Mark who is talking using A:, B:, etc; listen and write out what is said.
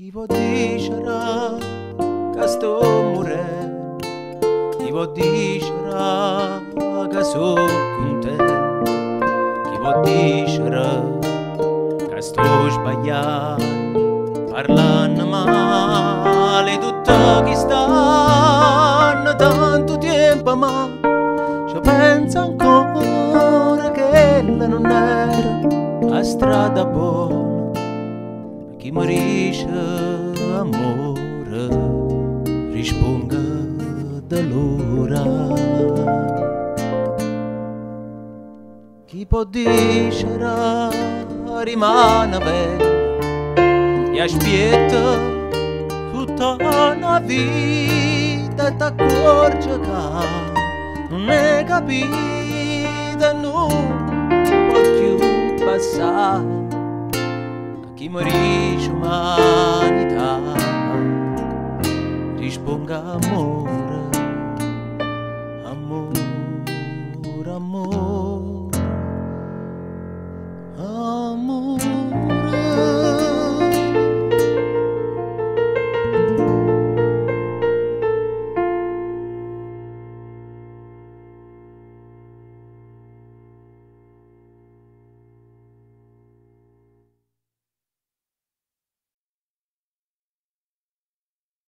A: Chi può dicere che sto morendo? Chi può dicere che sono contento? Chi può dicere che sto sbagliando? Parlando male tutti chi stanno tanto tempo, ma ci penso ancora che quella non era la strada buona. Chi morisce amore risponga dell'ora. Chi può dire rimane bello e aspetta tutta una vita e t'accorge che non è capita, non può più passare. Chi morisce umanità risponga amore, amore, amore.